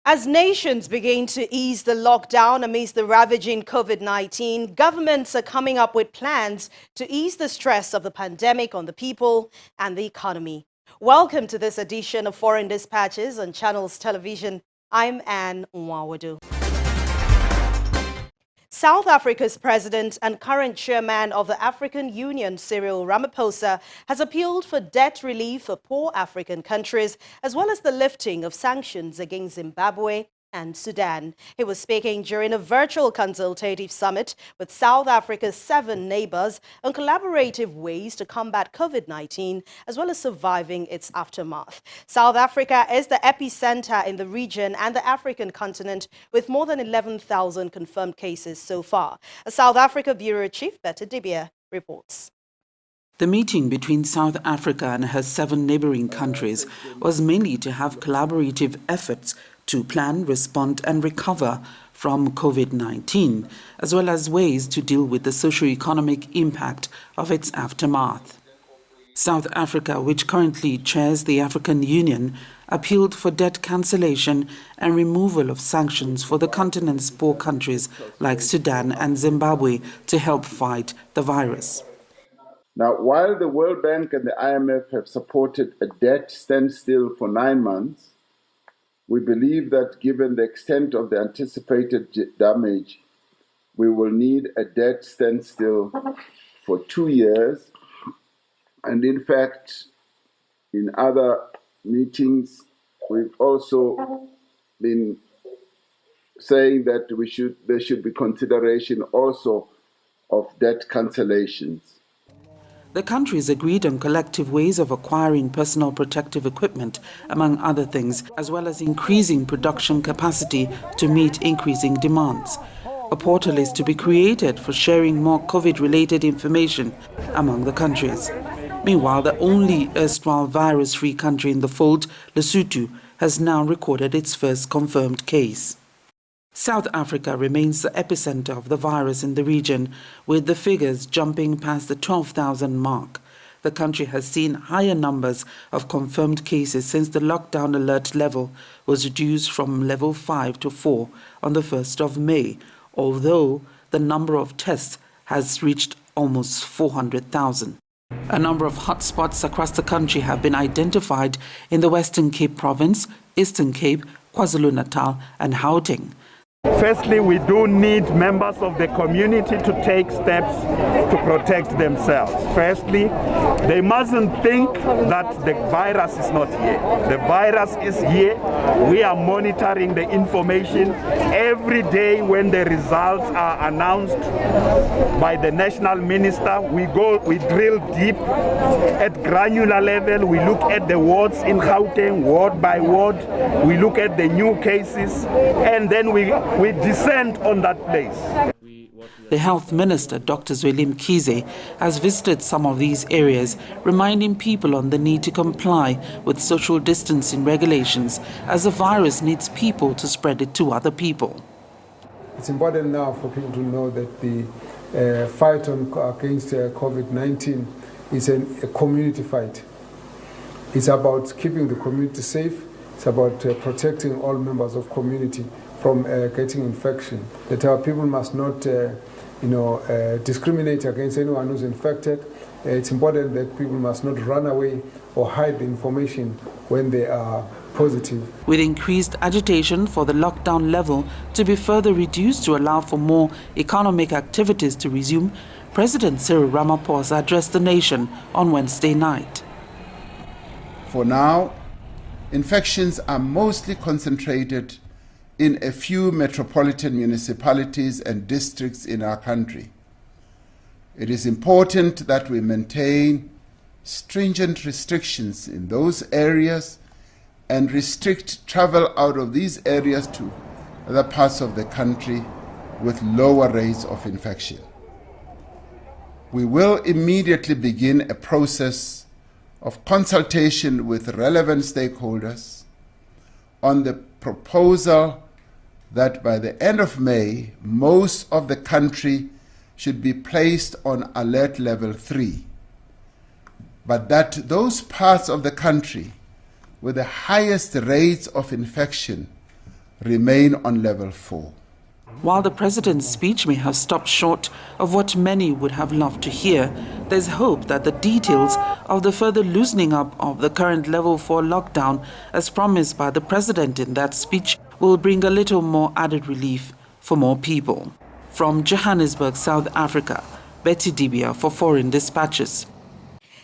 As nations begin to ease the lockdown amidst the ravaging COVID-19, governments are coming up with plans to ease the stress of the pandemic on the people and the economy. Welcome to this edition of Foreign Dispatches on Channels Television. I'm Anne Nwawadu. South Africa's president and current chairman of the African Union, Cyril Ramaphosa, has appealed for debt relief for poor African countries, as well as the lifting of sanctions against Zimbabwe and Sudan. He was speaking during a virtual consultative summit with South Africa's 7 neighbors on collaborative ways to combat COVID-19, as well as surviving its aftermath. South Africa is the epicenter in the region and the African continent, with more than 11,000 confirmed cases so far. A South Africa Bureau Chief, Betty Dibia, reports. The meeting between South Africa and her 7 neighboring countries was mainly to have collaborative efforts to plan, respond and recover from COVID-19, as well as ways to deal with the socio-economic impact of its aftermath. South Africa, which currently chairs the African Union, appealed for debt cancellation and removal of sanctions for the continent's poor countries like Sudan and Zimbabwe to help fight the virus. Now, while the World Bank and the IMF have supported a debt standstill for 9 months, we believe that given the extent of the anticipated damage, we will need a debt standstill for 2 years. And in fact, in other meetings, we've also been saying that there should be consideration also of debt cancellations. The countries agreed on collective ways of acquiring personal protective equipment, among other things, as well as increasing production capacity to meet increasing demands. A portal is to be created for sharing more COVID-related information among the countries. Meanwhile, the only erstwhile virus-free country in the fold, Lesotho, has now recorded its first confirmed case. South Africa remains the epicenter of the virus in the region, with the figures jumping past the 12,000 mark. The country has seen higher numbers of confirmed cases since the lockdown alert level was reduced from level 5 to 4 on the 1st of May, although the number of tests has reached almost 400,000. A number of hotspots across the country have been identified in the Western Cape Province, Eastern Cape, KwaZulu-Natal and Gauteng. Firstly, we do need members of the community to take steps to protect themselves. Firstly, they mustn't think that the virus is not here. The virus is here. We are monitoring the information every day. When the results are announced by the national minister, we drill deep at granular level. We look at the wards in Gauteng, ward by ward. We look at the new cases, and then we descend on that place. The Health Minister, Dr. Zweli Mkhize, has visited some of these areas, reminding people on the need to comply with social distancing regulations, as the virus needs people to spread it to other people. It's important now for people to know that the fight against COVID-19 is a community fight. It's about keeping the community safe. It's about protecting all members of community from getting infection. That our people must not discriminate against anyone who's infected. It's important that people must not run away or hide the information when they are positive. With increased agitation for the lockdown level to be further reduced to allow for more economic activities to resume, President Cyril Ramaphosa addressed the nation on Wednesday night. For now, infections are mostly concentrated in a few metropolitan municipalities and districts in our country. It is important that we maintain stringent restrictions in those areas and restrict travel out of these areas to other parts of the country with lower rates of infection. We will immediately begin a process of consultation with relevant stakeholders on the proposal that by the end of May, most of the country should be placed on alert level 3, but that those parts of the country with the highest rates of infection remain on level 4. While the president's speech may have stopped short of what many would have loved to hear, there's hope that the details of the further loosening up of the current level 4 lockdown, as promised by the president in that speech, will bring a little more added relief for more people. From Johannesburg, South Africa, Betty Dibia for Foreign Dispatches.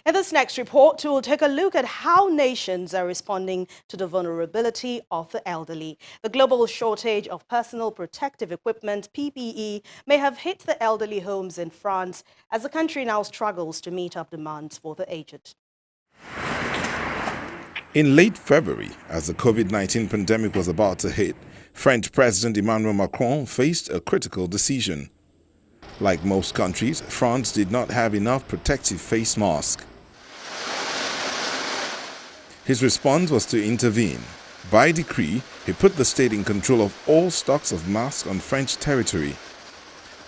In this next report, we will take a look at how nations are responding to the vulnerability of the elderly. The global shortage of personal protective equipment, PPE, may have hit the elderly homes in France as the country now struggles to meet up demands for the aged. In late February, as the COVID-19 pandemic was about to hit, French President Emmanuel Macron faced a critical decision. Like most countries, France did not have enough protective face masks. His response was to intervene. By decree, he put the state in control of all stocks of masks on French territory.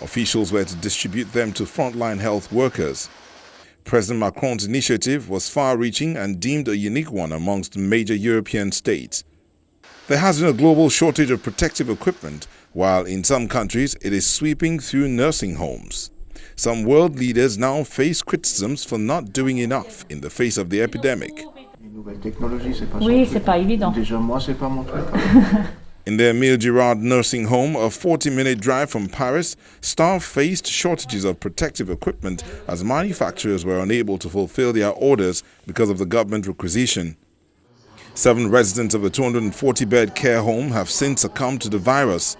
Officials were to distribute them to frontline health workers. President Macron's initiative was far-reaching and deemed a unique one amongst major European states. There has been a global shortage of protective equipment, while in some countries it is sweeping through nursing homes. Some world leaders now face criticisms for not doing enough in the face of the epidemic. In the Émile Girard nursing home, a 40-minute drive from Paris, staff faced shortages of protective equipment as manufacturers were unable to fulfill their orders because of the government requisition. 7 residents of the 240-bed care home have since succumbed to the virus.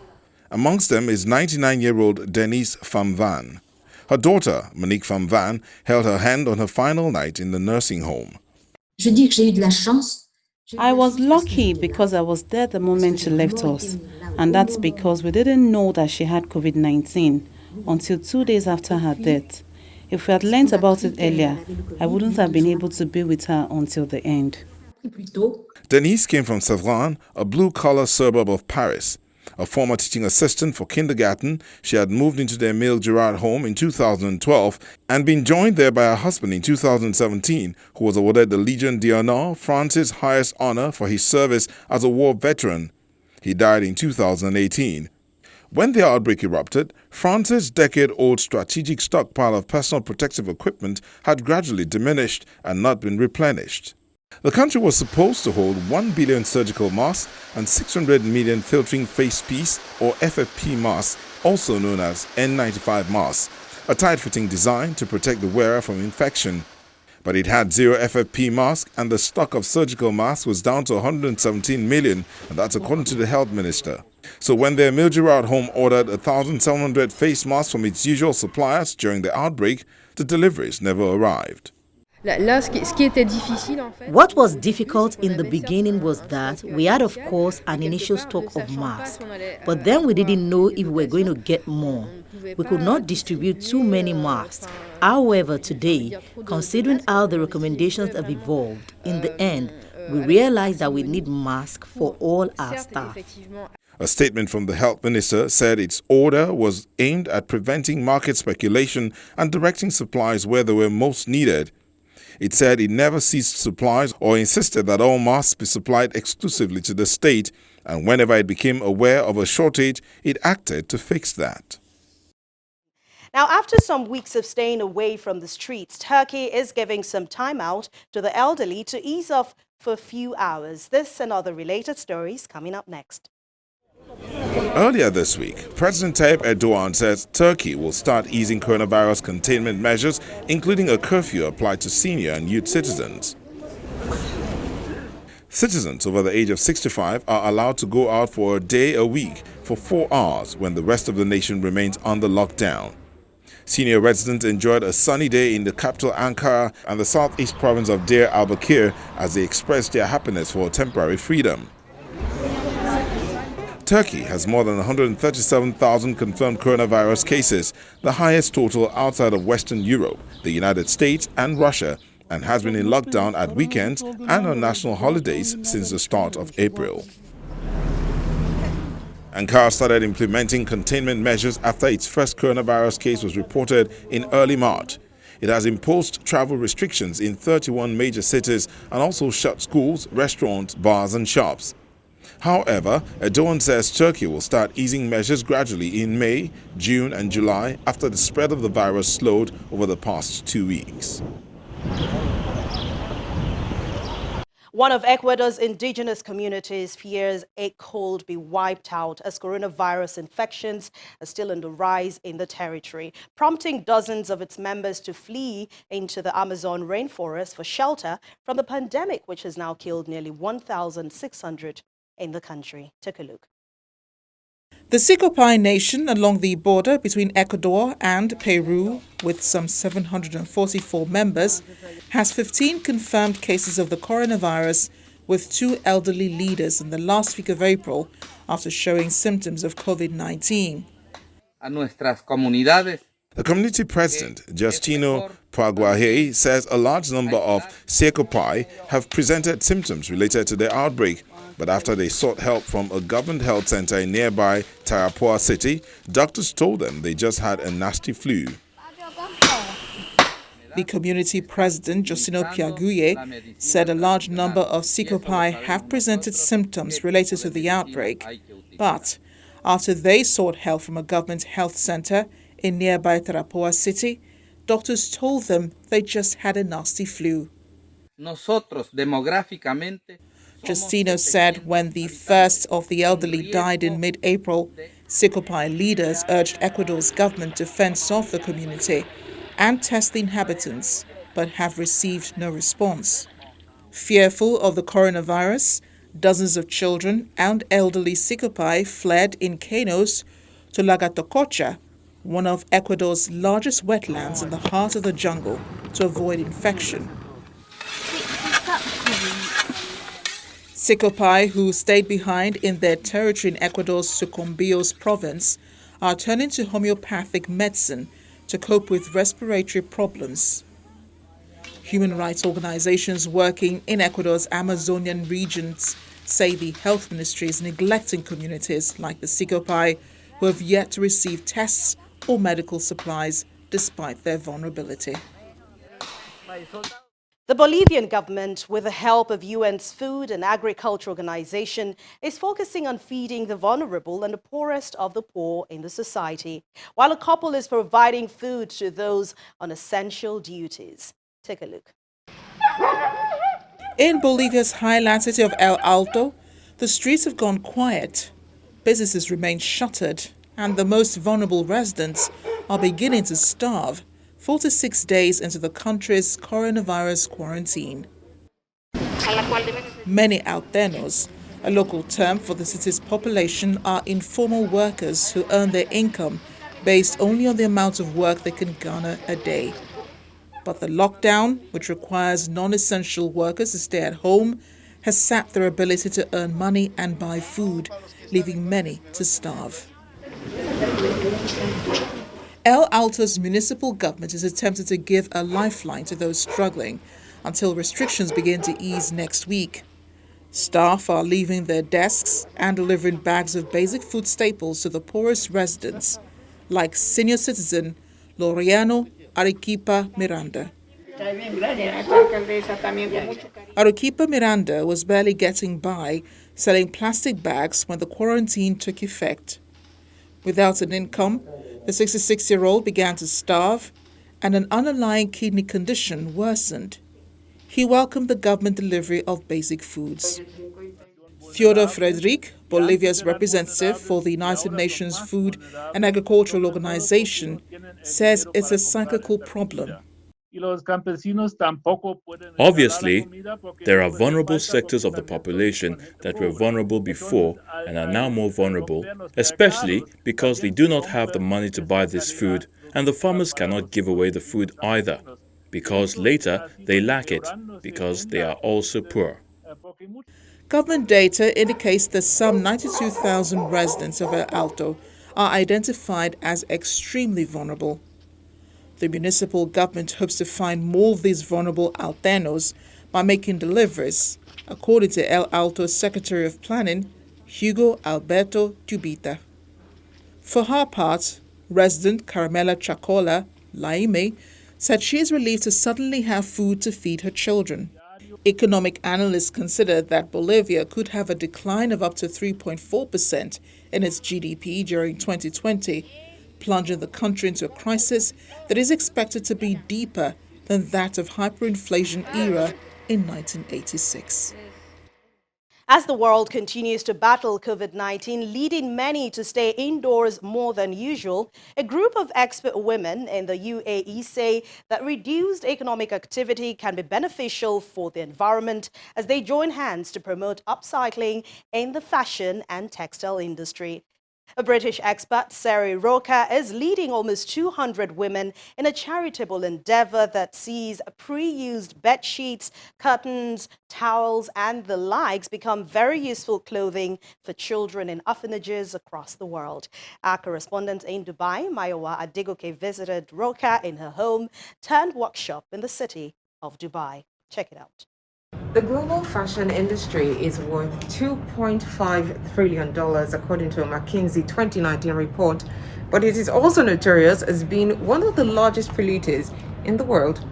Amongst them is 99-year-old Denise Famvan. Her daughter, Monique Famvan, held her hand on her final night in the nursing home. I was lucky because I was there the moment she left us, and that's because we didn't know that she had COVID-19 until 2 days after her death. If we had learnt about it earlier, I wouldn't have been able to be with her until the end. Denise came from Sevran, a blue-collar suburb of Paris. A former teaching assistant for kindergarten, she had moved into the Émile Girard home in 2012 and been joined there by her husband in 2017, who was awarded the Légion d'honneur, France's highest honor for his service as a war veteran. He died in 2018. When the outbreak erupted, France's decade-old strategic stockpile of personal protective equipment had gradually diminished and not been replenished. The country was supposed to hold 1 billion surgical masks and 600 million filtering face piece or FFP masks, also known as N95 masks, a tight-fitting design to protect the wearer from infection. But it had 0 FFP masks and the stock of surgical masks was down to 117 million, and that's according to the health minister. So when the Émile Girard home ordered 1,700 face masks from its usual suppliers during the outbreak, the deliveries never arrived. What was difficult in the beginning was that we had, of course, an initial stock of masks, but then we didn't know if we were going to get more. We could not distribute too many masks. However, today, considering how the recommendations have evolved, in the end, we realized that we need masks for all our staff. A statement from the health minister said its order was aimed at preventing market speculation and directing supplies where they were most needed. It said it never ceased supplies or insisted that all masks be supplied exclusively to the state, and whenever it became aware of a shortage, it acted to fix that. Now, after some weeks of staying away from the streets, Turkey is giving some time out to the elderly to ease off for a few hours. This and other related stories coming up next. Earlier this week, President Tayyip Erdogan says Turkey will start easing coronavirus containment measures, including a curfew applied to senior and youth citizens. Citizens over the age of 65 are allowed to go out for a day a week for 4 hours when the rest of the nation remains under lockdown. Senior residents enjoyed a sunny day in the capital Ankara and the southeast province of Deir al-Bakir as they expressed their happiness for temporary freedom. Turkey has more than 137,000 confirmed coronavirus cases, the highest total outside of Western Europe, the United States and Russia, and has been in lockdown at weekends and on national holidays since the start of April. Ankara started implementing containment measures after its first coronavirus case was reported in early March. It has imposed travel restrictions in 31 major cities and also shut schools, restaurants, bars and shops. However, Erdogan says Turkey will start easing measures gradually in May, June and July after the spread of the virus slowed over the past 2 weeks. One of Ecuador's indigenous communities fears it could be wiped out as coronavirus infections are still on the rise in the territory, prompting dozens of its members to flee into the Amazon rainforest for shelter from the pandemic, which has now killed nearly 1,600 in the country. Take a look. The Sicopai Nation along the border between Ecuador and Peru, with some 744 members, has 15 confirmed cases of the coronavirus, with 2 elderly leaders in the last week of April after showing symptoms of COVID-19. The community president, Justino Praguaje, says a large number of Sicopai have presented symptoms related to the outbreak. But after they sought help from a government health center in nearby Tarapoa City, doctors told them they just had a nasty flu. The community president, Justino Praguaje, said a large number of Sicopai have presented symptoms related to the outbreak. But after they sought help from a government health center in nearby Tarapoa City, doctors told them they just had a nasty flu. Justino said when the first of the elderly died in mid-April, Sicopai leaders urged Ecuador's government to fence off the community and test the inhabitants, but have received no response. Fearful of the coronavirus, dozens of children and elderly Sicopai fled in canoes to Lagatococha, one of Ecuador's largest wetlands in the heart of the jungle, to avoid infection. Sicopai, who stayed behind in their territory in Ecuador's Sucumbíos province, are turning to homeopathic medicine to cope with respiratory problems. Human rights organizations working in Ecuador's Amazonian regions say the health ministry is neglecting communities like the Sicopai, who have yet to receive tests or medical supplies despite their vulnerability. The Bolivian government, with the help of UN's Food and Agriculture Organization, is focusing on feeding the vulnerable and the poorest of the poor in the society, while a couple is providing food to those on essential duties. Take a look. In Bolivia's highland city of El Alto, the streets have gone quiet. Businesses remain shuttered, and the most vulnerable residents are beginning to starve 46 days into the country's coronavirus quarantine. Many Altenos, a local term for the city's population, are informal workers who earn their income based only on the amount of work they can garner a day. But the lockdown, which requires non-essential workers to stay at home, has sapped their ability to earn money and buy food, leaving many to starve. El Alto's municipal government is attempting to give a lifeline to those struggling until restrictions begin to ease next week. Staff are leaving their desks and delivering bags of basic food staples to the poorest residents, like senior citizen Laureano Arequipa Miranda. Arequipa Miranda was barely getting by selling plastic bags when the quarantine took effect. Without an income, the 66-year-old began to starve, and an underlying kidney condition worsened. He welcomed the government delivery of basic foods. Theodor Frederick, Bolivia's representative for the United Nations Food and Agricultural Organization, says it's a cyclical problem. Obviously, there are vulnerable sectors of the population that were vulnerable before and are now more vulnerable, especially because they do not have the money to buy this food, and the farmers cannot give away the food either, because later they lack it, because they are also poor. Government data indicates that some 92,000 residents of El Alto are identified as extremely vulnerable. The municipal government hopes to find more of these vulnerable Altenos by making deliveries, according to El Alto's Secretary of Planning, Hugo Alberto Dubita. For her part, resident Caramela Chacola, Laime, said she is relieved to suddenly have food to feed her children. Economic analysts consider that Bolivia could have a decline of up to 3.4% in its GDP during 2020, plunging the country into a crisis that is expected to be deeper than that of hyperinflation era in 1986. As the world continues to battle COVID-19, leading many to stay indoors more than usual, a group of expert women in the UAE say that reduced economic activity can be beneficial for the environment as they join hands to promote upcycling in the fashion and textile industry. A British expert, Sari Roca, is leading almost 200 women in a charitable endeavor that sees pre-used bed sheets, curtains, towels and the likes become very useful clothing for children in orphanages across the world. Our correspondent in Dubai, Mayowa Adegoke, visited Roca in her home turned workshop in the city of Dubai. Check it out. The global fashion industry is worth $2.5 trillion, according to a McKinsey 2019 report, but it is also notorious as being one of the largest polluters in the world.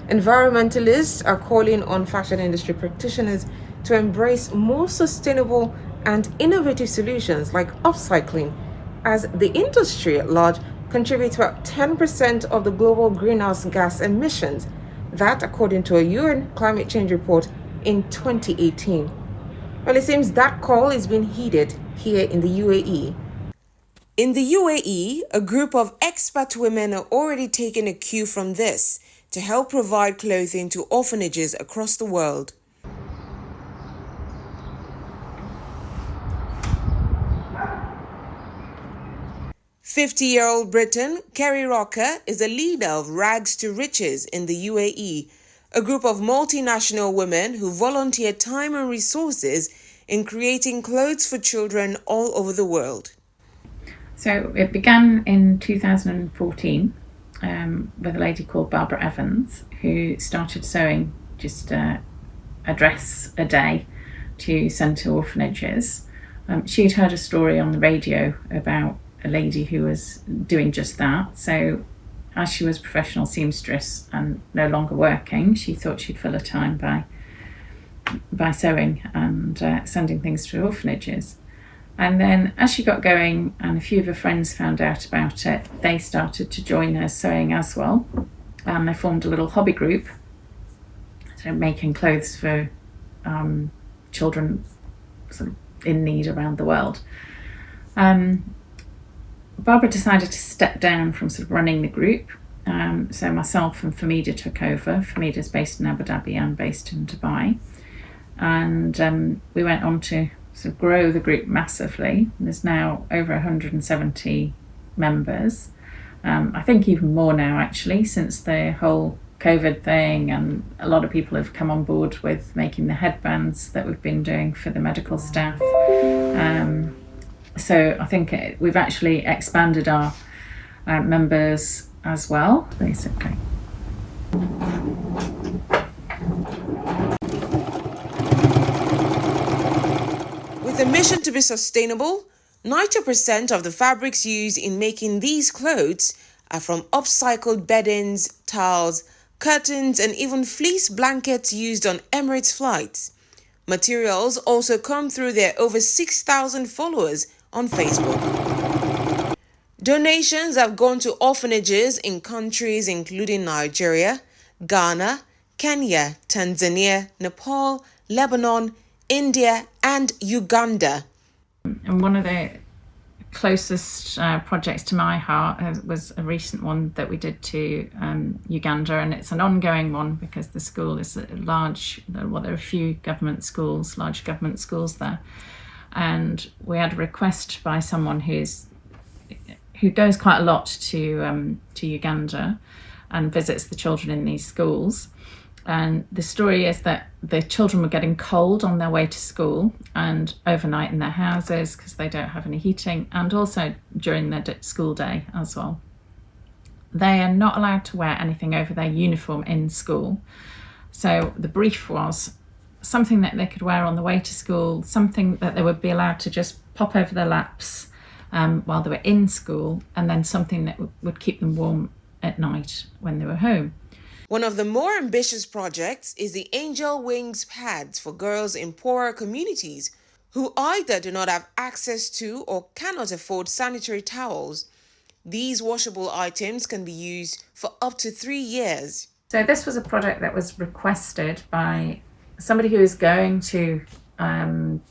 Environmentalists are calling on fashion industry practitioners to embrace more sustainable and innovative solutions like upcycling, as the industry at large contributes about 10% of the global greenhouse gas emissions. That, according to a UN climate change report in 2018. Well, it seems that call is being heeded here in the UAE. In the UAE, a group of expert women are already taking a cue from this to help provide clothing to orphanages across the world. "50-year-old Briton Kerry Rocker is a leader of Rags to Riches in the UAE, a group of multinational women who volunteer time and resources in creating clothes for children all over the world. So it began in 2014 with a lady called Barbara Evans, who started sewing just a dress a day to send to orphanages. She'd heard a story on the radio about a lady who was doing just that. So as she was a professional seamstress and no longer working, she thought she'd fill her time by sewing and sending things to orphanages. And then as she got going and a few of her friends found out about it, they started to join her sewing as well. And they formed a little hobby group, so making clothes for children sort of in need around the world. Barbara decided to step down from sort of running the group. So myself and Famida took over. Famida's based in Abu Dhabi and based in Dubai. And we went on to sort of grow the group massively. There's now over 170 members. I think even more now actually, since the whole COVID thing, and a lot of people have come on board with making the headbands that we've been doing for the medical staff. So I think we've actually expanded our members as well, basically. With a mission to be sustainable, 90% of the fabrics used in making these clothes are from upcycled beddings, towels, curtains, and even fleece blankets used on Emirates flights. Materials also come through their over 6,000 followers on Facebook. Donations have gone to orphanages in countries including Nigeria, Ghana, Kenya, Tanzania, Nepal, Lebanon, India, and Uganda. And one of the closest projects to my heart was a recent one that we did to Uganda, and it's an ongoing one because the school is large. Well, there are a few government schools, large government schools there. And we had a request by someone who goes quite a lot to Uganda and visits the children in these schools. And the story is that the children were getting cold on their way to school and overnight in their houses because they don't have any heating, and also during their school day as well. They are not allowed to wear anything over their uniform in school. So the brief was something that they could wear on the way to school, something that they would be allowed to just pop over their laps while they were in school, and then something that would keep them warm at night when they were home. One of the more ambitious projects is the Angel Wings pads for girls in poorer communities who either do not have access to or cannot afford sanitary towels. These washable items can be used for up to 3 years. So this was a project that was requested by somebody who is going to, I'm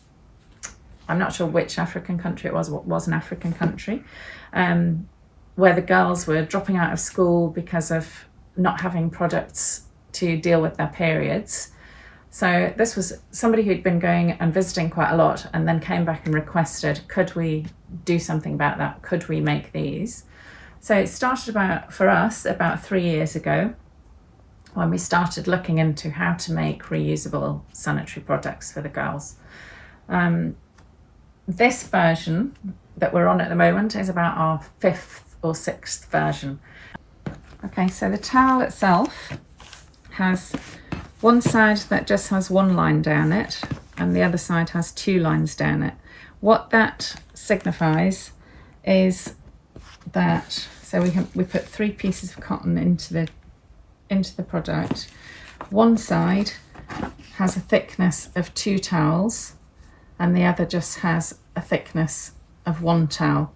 not sure which African country it was, what was an African country, where the girls were dropping out of school because of not having products to deal with their periods. So this was somebody who'd been going and visiting quite a lot and then came back and requested, could we do something about that? Could we make these? So it started for us about 3 years ago when we started looking into how to make reusable sanitary products for the girls. This version that we're on at the moment is about our 5th or 6th version. Okay, so the towel itself has one side that just has one line down it and the other side has 2 lines down it. What that signifies is that, so we put 3 pieces of cotton into the product. One side has a thickness of 2 towels and the other just has a thickness of 1 towel.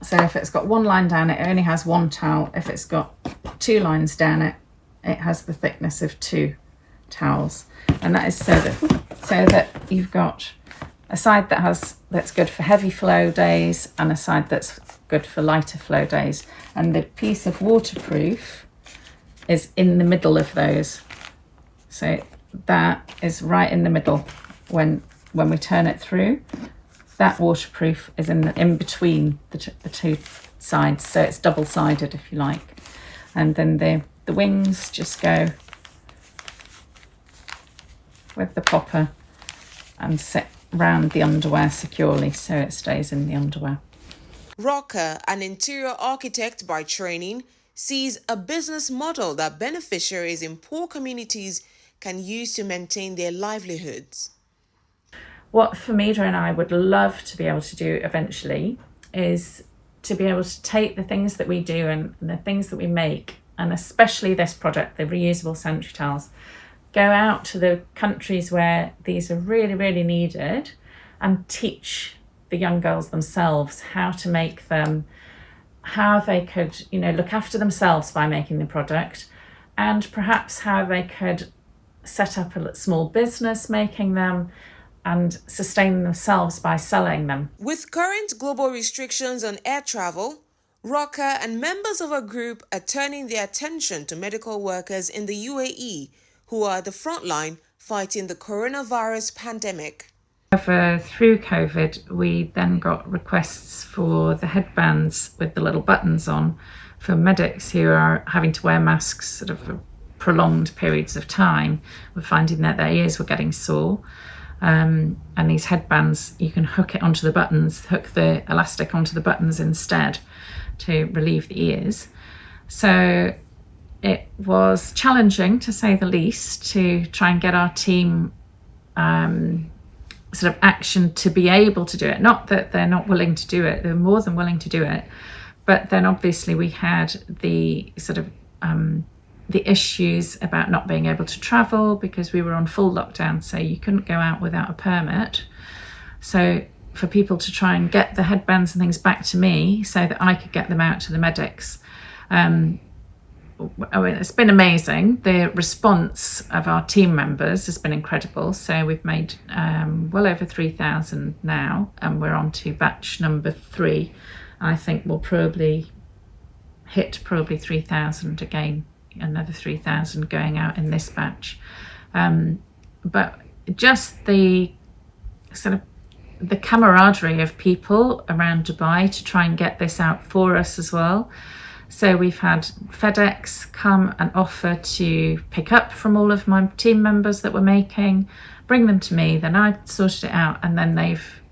So if it's got 1 line down it, it only has 1 towel. If it's got 2 lines down it, it has the thickness of 2 towels. And that is so that you've got a side that's good for heavy flow days and a side that's good for lighter flow days. And the piece of waterproof is in the middle of those. So that is right in the middle when we turn it through. That waterproof is in between the 2 sides, so it's double-sided if you like. And then the wings just go with the popper and sit round the underwear securely so it stays in the underwear. Rocker, an interior architect by training, sees a business model that beneficiaries in poor communities can use to maintain their livelihoods. What Famida and I would love to be able to do eventually is to be able to take the things that we do and the things that we make, and especially this project, the reusable sanitary towels, go out to the countries where these are really, really needed and teach the young girls themselves how to make them, how they could, look after themselves by making the product, and perhaps how they could set up a small business making them and sustain themselves by selling them. With current global restrictions on air travel, Rocker and members of a group are turning their attention to medical workers in the UAE who are at the front line fighting the coronavirus pandemic. Through COVID, we then got requests for the headbands with the little buttons on for medics who are having to wear masks sort of for prolonged periods of time. We're finding that their ears were getting sore. And these headbands, you can hook it onto the buttons, hook the elastic onto the buttons instead to relieve the ears. So it was challenging, to say the least, to try and get our team sort of action to be able to do it. Not that they're not willing to do it, they're more than willing to do it. But then obviously we had the sort of the issues about not being able to travel because we were on full lockdown, so you couldn't go out without a permit. So for people to try and get the headbands and things back to me so that I could get them out to the medics, it's been amazing. The response of our team members has been incredible. So we've made well over 3,000 now, and we're on to batch number 3. I think we'll probably hit 3,000 again. Another 3,000 going out in this batch. But just the sort of the camaraderie of people around Dubai to try and get this out for us as well. So we've had FedEx come and offer to pick up from all of my team members that we're making, bring them to me, then I sorted it out, and then they've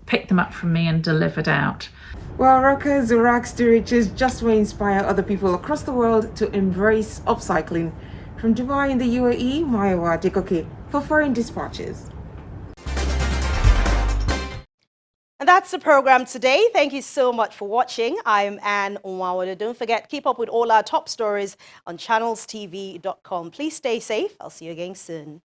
picked them up from me and delivered out. Well, Rockers, the Rags to Riches just may inspire other people across the world to embrace upcycling. From Dubai in the UAE, Mayowa Dekoke for Foreign Dispatches. And that's the program today. Thank you so much for watching. I'm Anne Onwawada. Don't forget, keep up with all our top stories on channelstv.com. Please stay safe. I'll see you again soon.